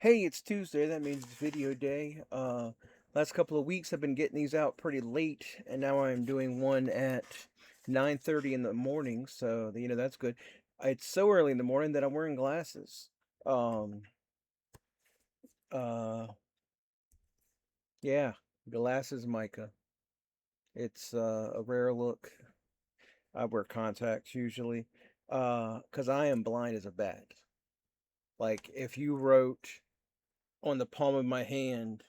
Hey, it's Tuesday. That means it's video day. Last couple of weeks I've been getting these out pretty late, and now I'm doing one at 9:30 in the morning. So that's good. It's so early in the morning that I'm wearing glasses. Um, uh, yeah, glasses, Micah. It's a rare look. I wear contacts usually, 'cause I am blind as a bat. Like if you wrote on the palm of my hand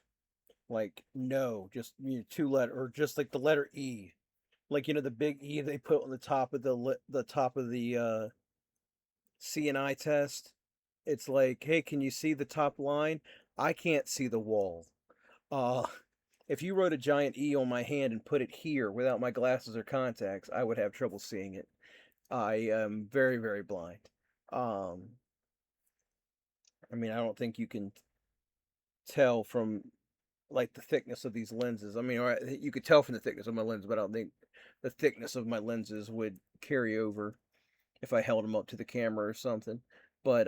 like no, just two letter or just like the letter E, like the big E they put on the top of the top of the CNI test. It's like, hey, can you see the top line? I can't see the wall. Uh, if you wrote a giant E on my hand and put it here without my glasses or contacts, I would have trouble seeing it. I am very, very blind. Um, I mean, I don't think you can tell from like the thickness of these lenses. I mean, you could tell from the thickness of my lens, but I don't think the thickness of my lenses would carry over if I held them up to the camera or something. But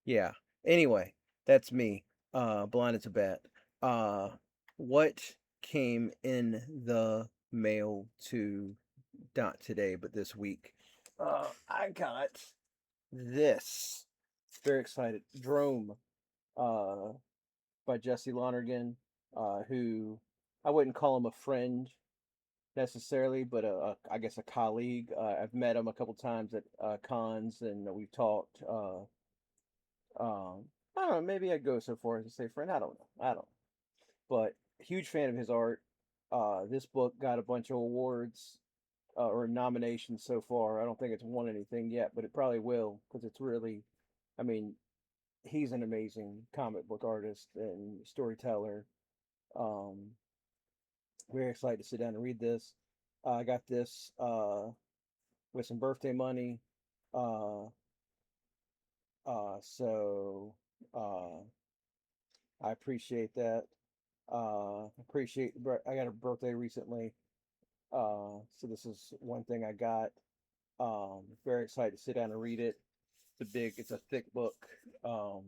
yeah. Anyway, that's me. Blind as a bat. Uh, what came in the mail to not today, but this week? I got this. Very excited. Drome. Uh, by Jesse Lonergan, who I wouldn't call him a friend necessarily, but I guess a colleague. I've met him a couple times at cons, and we've talked. I don't know. Maybe I'd go so far as to say friend. I don't know. I don't. But huge fan of his art. This book got a bunch of awards or nominations so far. I don't think it's won anything yet, but it probably will because it's really. I mean, he's an amazing comic book artist and storyteller. Um, Very excited to sit down and read this. I got this with some birthday money. Uh, so uh, I appreciate that. Appreciate I got a birthday recently. So this is one thing I got. Very excited to sit down and read it. It's a thick book. Um,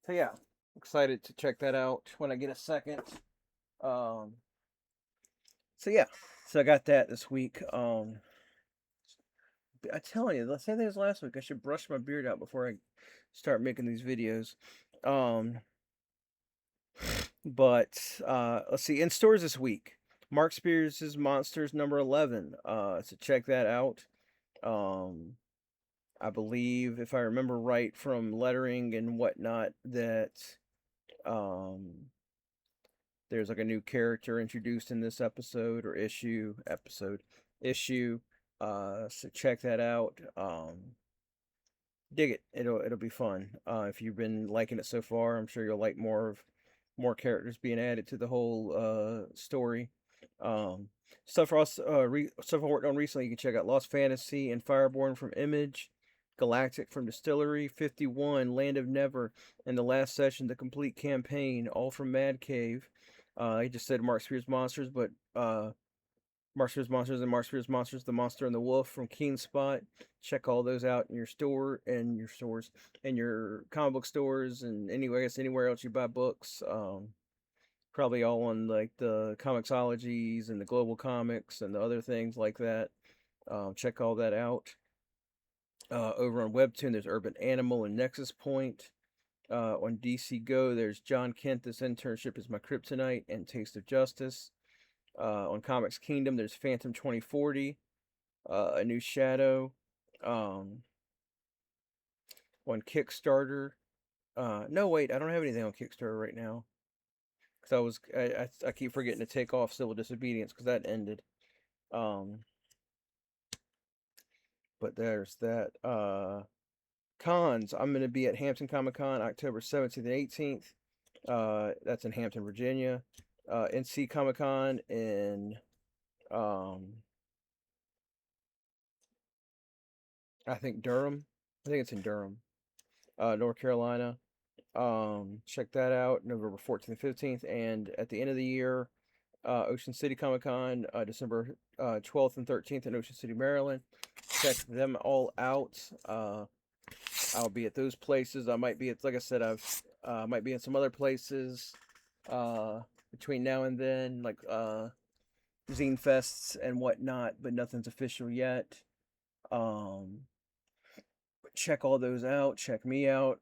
so yeah, excited to check that out when I get a second. Um, so yeah, so I got that this week. I tell you, the same thing as last week. I should brush my beard out before I start making these videos. Um, but let's see. In stores this week, Mark Spears' Monsters number 11. So check that out. Um, I believe, if I remember right from lettering and whatnot, that um, there's like a new character introduced in this issue. So check that out. Dig it. It'll be fun. If you've been liking it so far, I'm sure you'll like more characters being added to the whole story. Um, stuff I worked on recently. You can check out Lost Fantasy and Fireborn from Image, Galactic from Distillery, 51, Land of Never, and the last session, the complete campaign, all from Mad Cave. I just said Mark Spears Monsters, but Mark Spears Monsters and Mark Spears Monsters, The Monster and the Wolf from Keen Spot. Check all those out in your stores, and your comic book stores, and anywhere else you buy books. Probably all on like the Comixologies and the Global Comics and the other things like that. Check all that out. Over on WEBTOON, there's Urban Animal and Nexus Point. On DC Go, there's John Kent, This Internship is My Kryptonite, and Taste of Justice. On Comics Kingdom, there's Phantom 2040, A New Shadow. Um, on Kickstarter, no, wait, I don't have anything on Kickstarter right now because I keep forgetting to take off Civil Disobedience because that ended. Um, but there's that. Cons. I'm gonna be at Hampton Comic Con October 17th and 18th. That's in Hampton, Virginia. NC Comic Con in um, I think Durham. I think it's in Durham, North Carolina. Check that out, November 14th and 15th. And at the end of the year, Ocean City Comic Con, December 12th and 13th in Ocean City, Maryland. Check them all out. I'll be at those places. I might be at, like I said, might be in some other places uh, between now and then, like zine fests and whatnot, but nothing's official yet. Um, Check all those out. Check me out,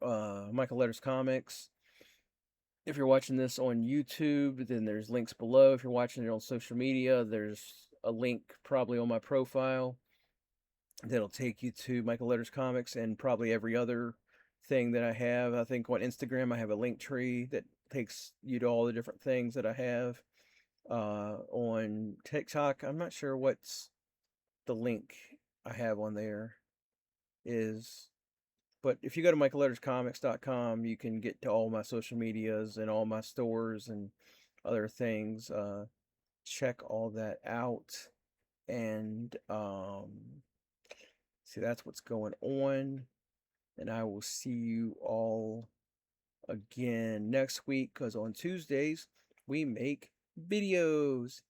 Michael Letters Comics. If you're watching this on YouTube, then there's links below. If you're watching it on social media, there's a link probably on my profile that'll take you to Michael Letters Comics and probably every other thing that I have. I think on Instagram I have a link tree that takes you to all the different things that I have. On TikTok, I'm not sure what's the link I have on there is, but if you go to michaelletterscomics.com, you can get to all my social medias and all my stores and other things. Check all that out. And see, that's what's going on. And I will see you all again next week, because on Tuesdays we make videos.